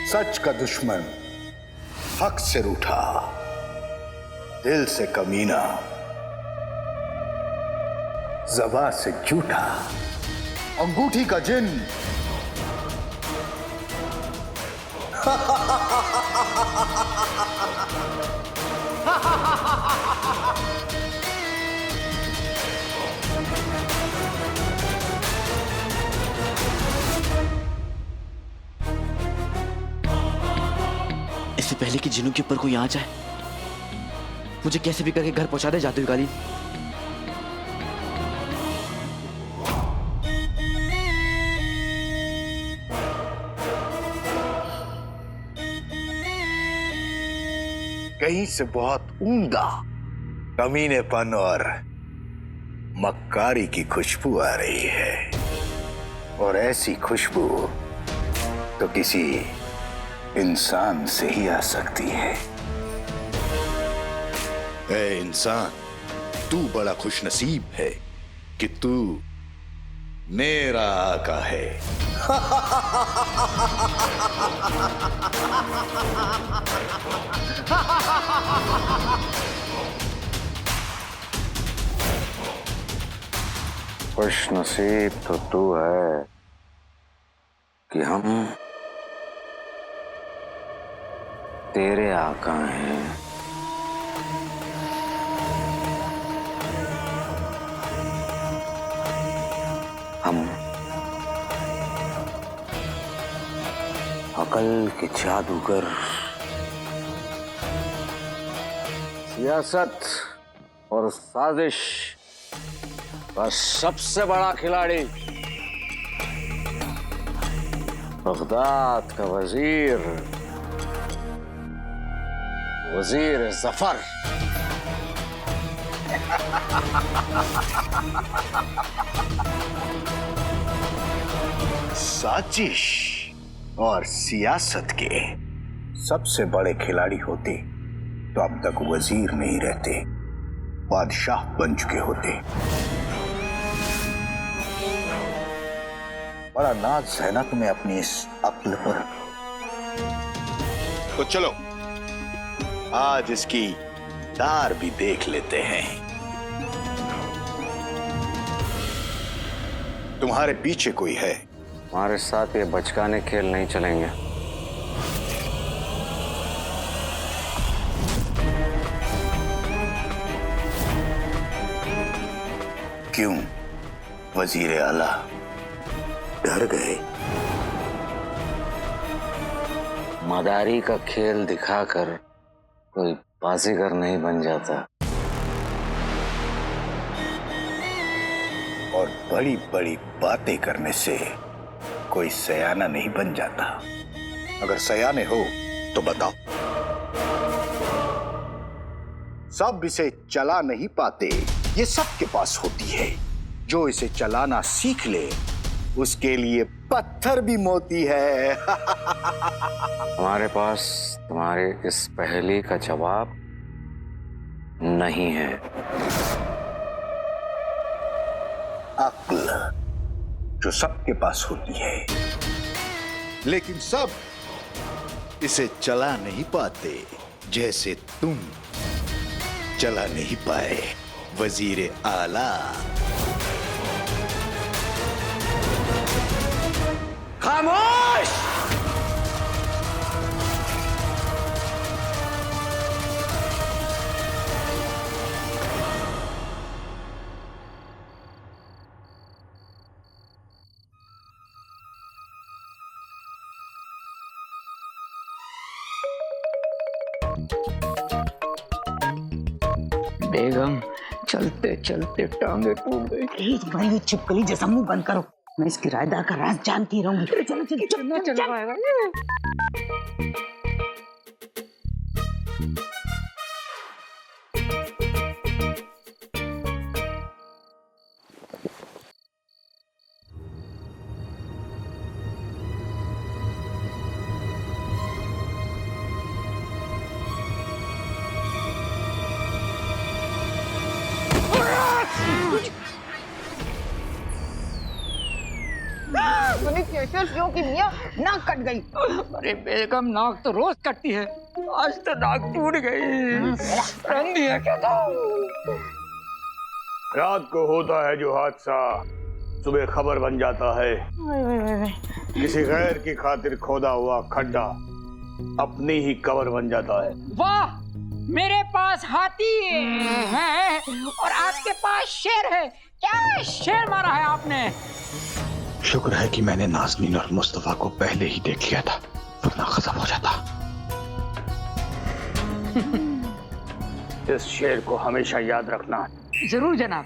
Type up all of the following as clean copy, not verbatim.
सच का दुश्मन हक से रूठा, दिल से कमीना, ज़बान से झूठा, अंगूठी का जिन। इससे पहले कि जिन्नू के ऊपर कोई आ जाए, मुझे कैसे भी करके घर पहुंचा दे जादुई कालीन। कहीं से बहुत उम्दा कमीनेपन और मक्कारी की खुशबू आ रही है, और ऐसी खुशबू तो किसी इंसान से ही आ सकती है। ऐ इंसान, तू बड़ा खुशनसीब है कि तू मेरा आका है। खुशनसीब तो तू है कि हम तेरे आका हैं। हम अकल के जादूगर, सियासत और साजिश का सबसे बड़ा खिलाड़ी, बगदाद का वजीर, वजीर जफर। साजिश और सियासत के सबसे बड़े खिलाड़ी होते तो अब तक वजीर नहीं रहते, बादशाह बन चुके होते। बड़ा नाज है ना तुम्हें अपनी इस अक्ल पर। तो चलो आज इसकी धार भी देख लेते हैं। तुम्हारे पीछे कोई है? हमारे साथ ये बचकाने खेल नहीं चलेंगे। क्यों वजीर आला डर गए? मदारी का खेल दिखाकर कोई बाजीगर नहीं बन जाता, और बड़ी बड़ी बातें करने से कोई सयाना नहीं बन जाता। अगर सयाने हो तो बताओ। सब इसे चला नहीं पाते, ये सबके पास होती है। जो इसे चलाना सीख ले उसके लिए पत्थर भी मोती है। हमारे पास तुम्हारे इस पहेली का जवाब नहीं है। अक्ल जो सबके पास होती है, लेकिन सब इसे चला नहीं पाते, जैसे तुम चला नहीं पाए वजीर आला। खामोश! बेगम, चलते चलते टांगे टूट गई। तुम्हारी छिपकली जैसा मुंह बंद करो, मैं इस किराएदार का राज जानती रहूंगी। चलो चलो कितना चल पाएगा ये? केशव की मियां नाक कट गई। अरे बेगम, नाक तो रोज कटती है, आज तो नाक टूट गई। रंग दिया क्या था? रात को होता है जो हादसा सुबह खबर बन जाता है। किसी गैर की खातिर खोदा हुआ खड्डा अपनी ही कबर बन जाता है। वाह, मेरे पास हाथी है और आपके पास शेर है। क्या शेर मारा है आपने? शुक्र है कि मैंने नाज़नीन और मुस्तफा को पहले ही देख लिया था, वरना खत्म हो जाता। इस शेर को हमेशा याद रखना। जरूर जनाब।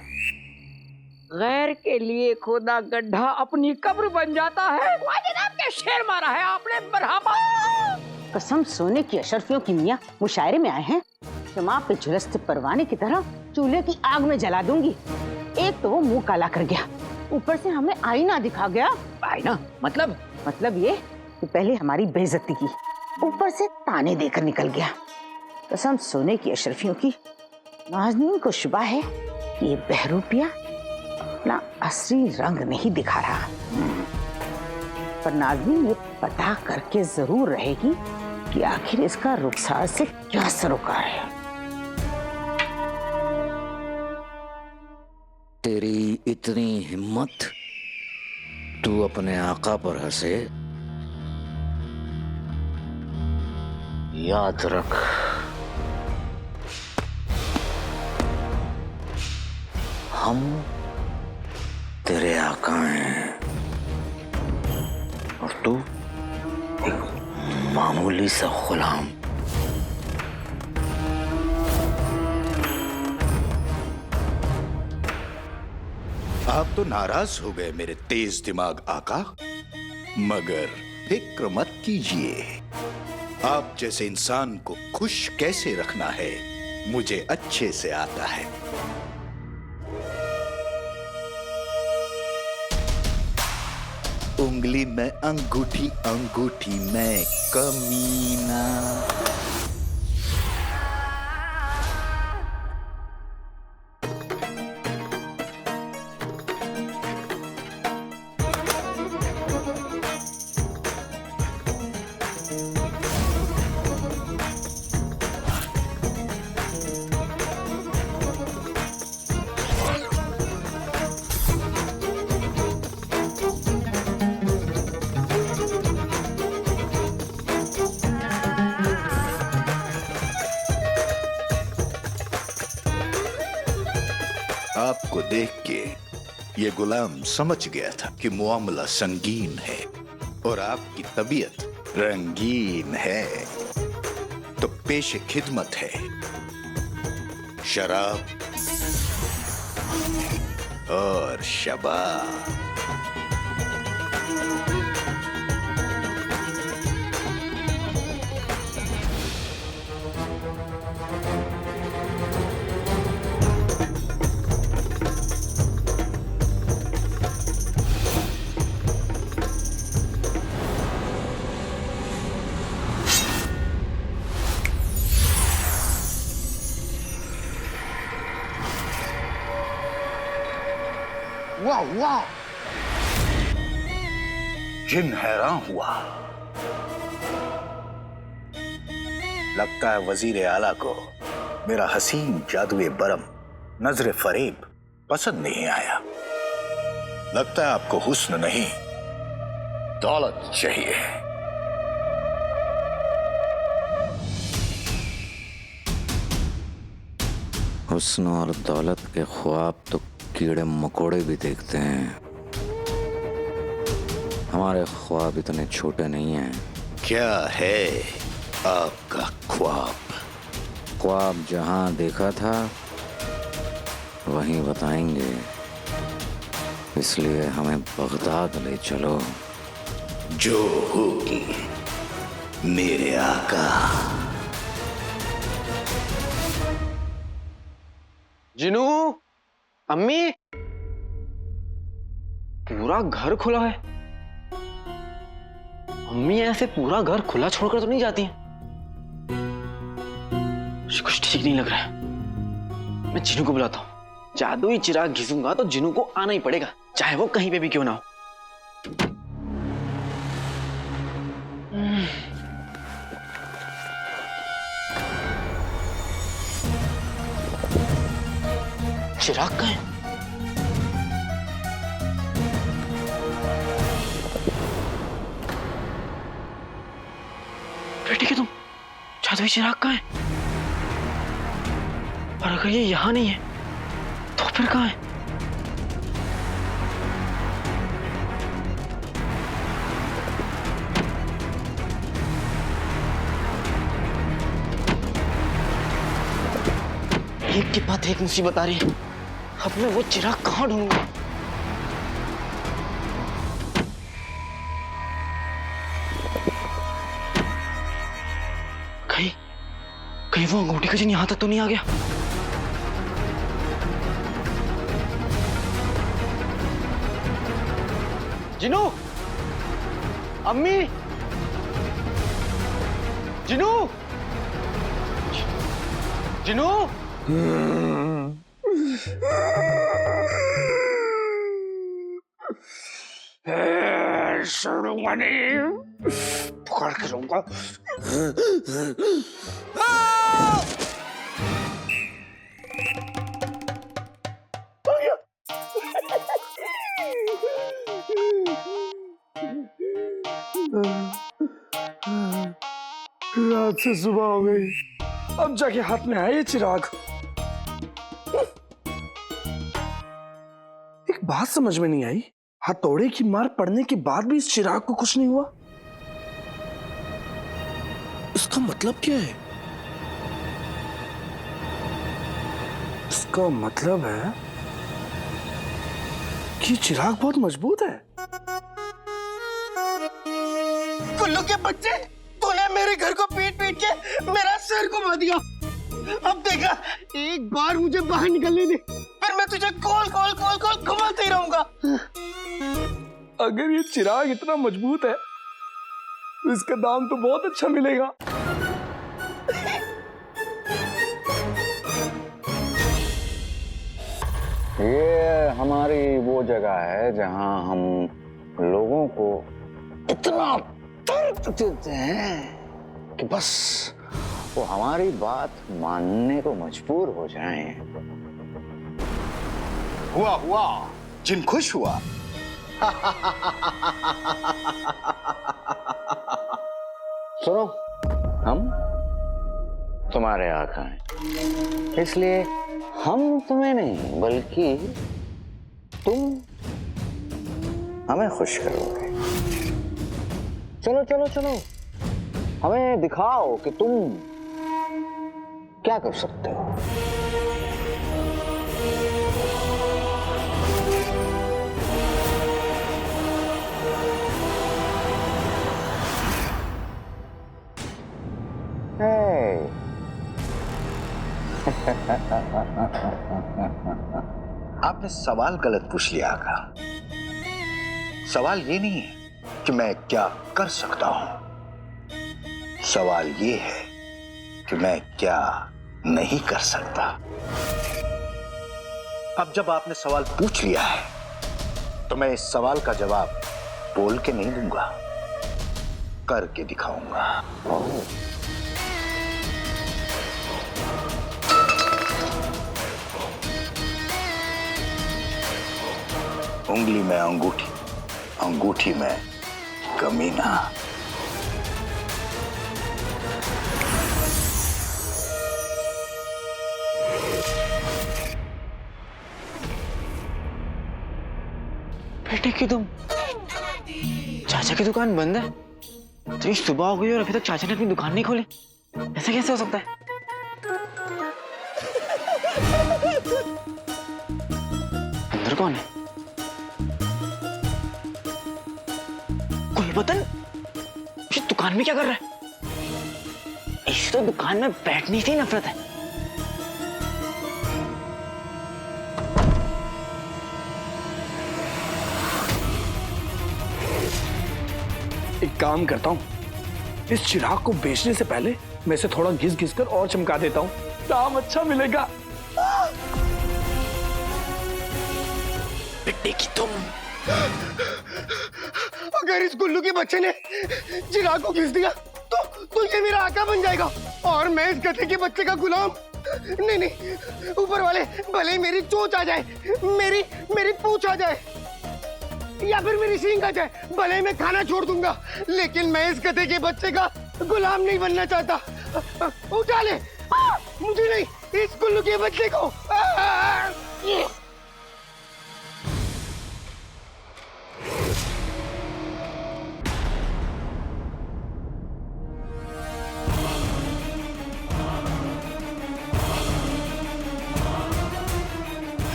गैर के लिए खोदा गड्ढा अपनी कब्र बन जाता है। वाह जनाब, क्या शेर मारा है आपने, मरहबा। कसम सोने की अशरफियों की मियां मुशायरे में आए हैं। शमा पे झुलसते परवाने की तरह चूल्हे की आग में जला दूंगी। एक तो वो मुंह काला कर गया, ऊपर से हमें आईना दिखा गया। आईना मतलब ये कि पहले हमारी बेइज्जती की, ऊपर से ताने देकर निकल गया। कसम सोने की अशरफियों की, नाज़नीन को शुबा है कि ये बहरूपिया अपना असली रंग नहीं दिखा रहा। पर नाज़नीन ये पता करके जरूर रहेगी कि आखिर इसका रुखसार से क्या सरोकार है। तेरी इतनी हिम्मत, तू अपने आका पर हंसे? याद रख, हम तेरे आका हैं और तू एक मामूली सा गुलाम। आप तो नाराज हो गए मेरे तेज दिमाग आका, मगर फिक्र मत कीजिए। आप जैसे इंसान को खुश कैसे रखना है मुझे अच्छे से आता है। उंगली में अंगूठी, अंगूठी में कमीना। आपको देख के ये गुलाम समझ गया था कि मामला संगीन है और आपकी तबीयत रंगीन है, तो पेशे खिदमत है शराब और शबाब। वाह वाह, जिन हैरान हुआ। लगता है वजीर आला को मेरा हसीन जादुए बरम नजरे फरेब पसंद नहीं आया। लगता है आपको हुस्न नहीं दौलत चाहिए। हुस्न और दौलत के ख्वाब तो कीड़े मकोड़े भी देखते हैं। हमारे ख्वाब इतने छोटे नहीं हैं। क्या है आपका ख्वाब? ख्वाब जहां देखा था वहीं बताएंगे, इसलिए हमें बगदाद ले चलो। जो होगी मेरे आका। जिनू, अम्मी, पूरा घर खुला है। अम्मी ऐसे पूरा घर खुला छोड़कर तो नहीं जाती हैं। मुझे कुछ ठीक नहीं लग रहा है। मैं जिनू को बुलाता हूँ। जादुई चिराग घिसूंगा तो जिनू को आना ही पड़ेगा, चाहे वो कहीं पे भी क्यों ना हो। चिराग कहाँ है? बेटी के तुम, जादुई चिराग कहाँ है? और अगर ये यहां नहीं है तो फिर कहाँ है? एक के बाद एक मुसीबत आ रही है। अब मैं वो चिराग कहाँ ढूंढूंगा? कहीं वो अंगूठी का जिन यहां तक तो नहीं आ गया? जिनू, अम्मी, जिनू, जिनू। छोड़ूंगा नहीं, पकड़ के रहूंगा। रात से सुबह हो गई, अब जाके हाथ में आया ये चिराग। एक बात समझ में नहीं आई, हथौड़े की मार पड़ने के बाद भी इस चिराग को कुछ नहीं हुआ। इसका मतलब क्या है? इसका मतलब है कि चिराग बहुत मजबूत है। कुल्लू के बच्चे, तूने मेरे घर को पीट पीट के मेरा सिर घुमा दिया। अब देखा, एक बार मुझे बाहर निकलने दे, फिर मैं तुझे कॉल कॉल कॉल कॉल घुमाते ही रहूंगा। अगर ये चिराग इतना मजबूत है तो इसका दाम तो बहुत अच्छा मिलेगा। ये हमारी वो जगह है जहां हम लोगों को इतना दर्द देते हैं कि बस वो हमारी बात मानने को मजबूर हो जाएं। हुआ जिन खुश हुआ। सुनो, हम तुम्हारे आका हैं, इसलिए हम तुम्हें नहीं बल्कि तुम हमें खुश करोगे। चलो चलो चलो, हमें दिखाओ कि तुम क्या कर सकते हो। आपने सवाल गलत पूछ लिया आका। सवाल ये नहीं है कि मैं क्या कर सकता हूं, सवाल ये है कि मैं क्या नहीं कर सकता। अब जब आपने सवाल पूछ लिया है तो मैं इस सवाल का जवाब बोल के नहीं दूंगा, करके दिखाऊंगा। उंगली में अंगूठी, अंगूठी में कमीना। बेटे की तुम, चाचा की दुकान बंद है? तो सुबह हो गई और अभी तक चाचा ने अपनी दुकान नहीं खोली, ऐसा कैसे हो सकता है? कौन है? गुलबदन इस दुकान में क्या कर रहा है? इस तो दुकान में बैठने से ही नफरत है। एक काम करता हूँ, इस चिराग को बेचने से पहले मैं इसे थोड़ा घिस घिस कर और चमका देता हूँ, दाम अच्छा मिलेगा। बिट्टे की तुम। अगर इस गुल्लू के बच्चे ने चिराग को घिस दिया तो ये मेरा आका बन जाएगा और मैं इस गधे के बच्चे का गुलाम। नहीं नहीं, ऊपर वाले भले ही मेरी चोंच आ जाए, मेरी पूंछ आ जाए या फिर मेरी सींग आ जाए, भले ही मैं खाना छोड़ दूंगा, लेकिन मैं इस गधे के बच्चे का गुलाम नहीं बनना चाहता। उठा ले, मुझे नहीं, इस गुल्लू के बच्चे को।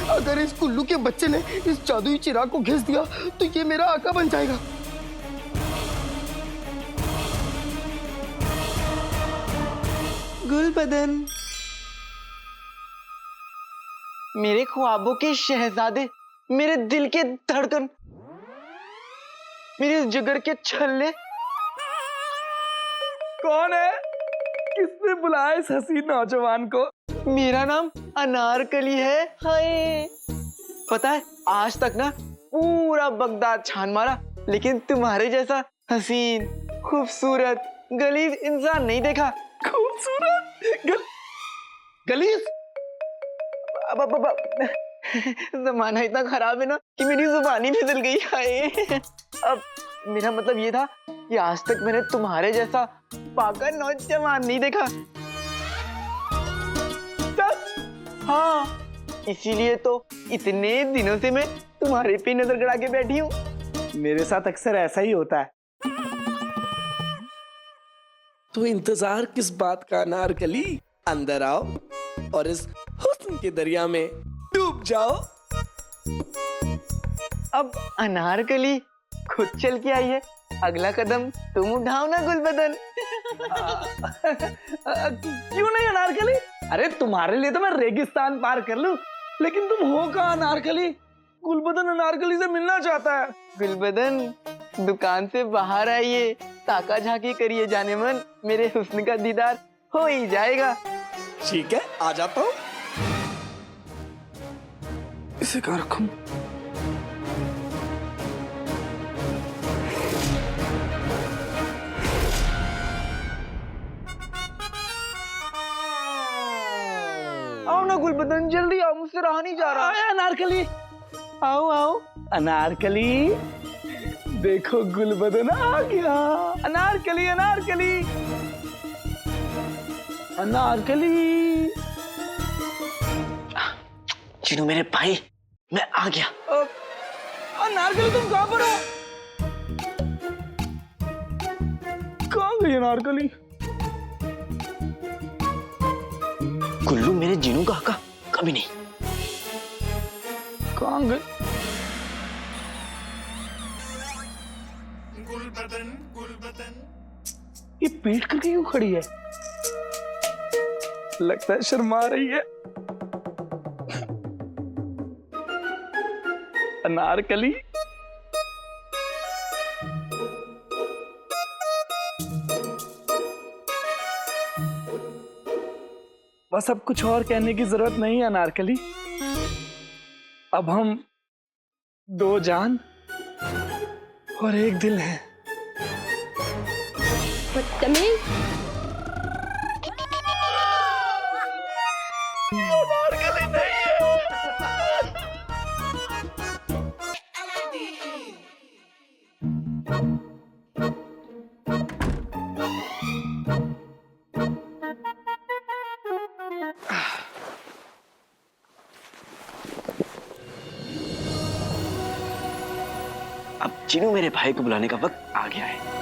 अगर इस गुल्लू के बच्चे ने इस जादुई चिराग को घिस दिया तो ये मेरा आका बन जाएगा। गुलबदन, मेरे ख्वाबों के शहजादे, मेरे दिल के धड़कन, मेरे जिगर के छल्ले। कौन है? किसने बुलाया इस हसीन नौजवान को? मेरा नाम अनारकली है। हाय, पता है आज तक ना पूरा बगदाद छान मारा, लेकिन तुम्हारे जैसा हसीन, खूबसूरत, गलीज इंसान नहीं देखा। खूबसूरत गलीज? जमाना इतना खराब है ना कि मेरी जुबान ही फिसल गई। हाय, अब मेरा मतलब ये था कि आज तक मैंने तुम्हारे जैसा पाका नौजवान नहीं देखा। हाँ, इसीलिए तो इतने दिनों से मैं तुम्हारे पे नजर गड़ा के बैठी हूँ। मेरे साथ अक्सर ऐसा ही होता है। तो इंतजार किस बात का अनारकली? अंदर आओ और इस हुस्न के दरिया में डूब जाओ। अब अनारकली खुद चल के आई है, अगला कदम तुम उठाओ ना गुलबदन। क्यों नहीं अनारकली? अरे तुम्हारे लिए तो मैं रेगिस्तान पार कर लूं, लेकिन तुम हो कहाँ अनारकली? गुलबदन अनारकली से मिलना चाहता है। गुलबदन, दुकान से बाहर आइए, ताका झाकी करिए जाने मन, मेरे हुस्न का दीदार हो ही जाएगा। ठीक है, आ जाता हूँ। इसे कहाँ रखूं? आओ ना गुलबदन, जल्दी आओ, मुझसे रहा नहीं जा रहा। आया अनारकली, आओ आओ। अनारकली, देखो गुलबदन आ गया। अनारकली, अनारकली, अनारकली। चिनू मेरे भाई, मैं आ गया। अनारकली तुम कहाँ पर हो? कहाँ गई अनारकली? गुल्लू मेरे जीनू का आका कभी नहीं। कहाँ गए? ये पेट करके क्यों खड़ी है? लगता है शर्मा रही है। अनारकली, बस अब कुछ और कहने की जरूरत नहीं है अनारकली। अब हम दो जान और एक दिल हैं। बदतमीज, अनारकली नहीं है। अब चिनू मेरे भाई को बुलाने का वक्त आ गया है।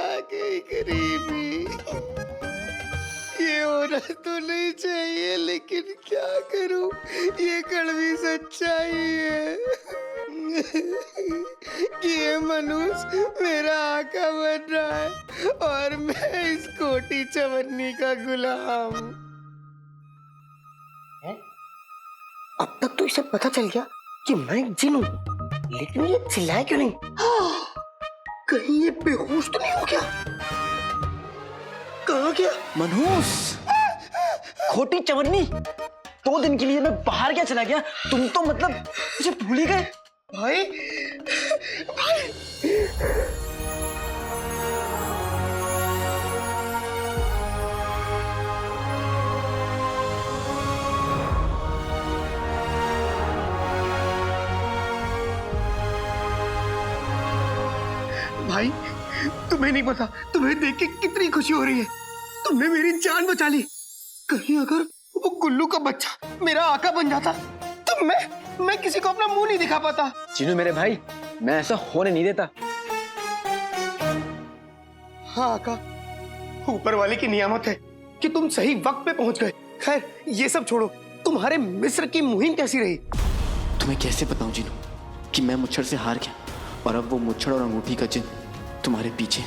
आ गई गरीबी। ये होना तो नहीं चाहिए, लेकिन क्या करूं, ये कड़वी सच्चाई है कि ये मनुष्य मेरा आका बन रहा है और मैं इस कोटी चवन्नी का गुलाम। अब तक तो इसे पता चल गया कि मैं एक जिन हूं, लेकिन ये चिल्लाए क्यों नहीं? कहीं ये बेहोश तो नहीं हो गया? कहाँ गया? मनहूस, खोटी चवन्नी, 2 दिन के लिए मैं बाहर क्या चला गया? तुम तो मतलब मुझे भूल ही गए। भाई, भाई। भाई, तुम्हें नहीं पता, तुम्हें देख के कितनी खुशी हो रही है। तुमने मेरी जान बचा ली। कहीं अगर वो गुल्लू का बच्चा मेरा आका बन जाता तो मैं किसी को अपना मुंह नहीं दिखा पाता। चिनू मेरे भाई, मैं ऐसा होने नहीं देता। हाँ आका, ऊपर वाले की नियामत है कि तुम सही वक्त पे पहुंच गए। खैर, ये सब छोड़ो, तुम्हारे मिस्र की मुहिम कैसी रही? तुम्हें कैसे बताऊं जिनू कि मैं मुच्छड़ से हार गया और अब वो मुच्छड़ और अंगूठी का चिन्ह तुम्हारे पीछे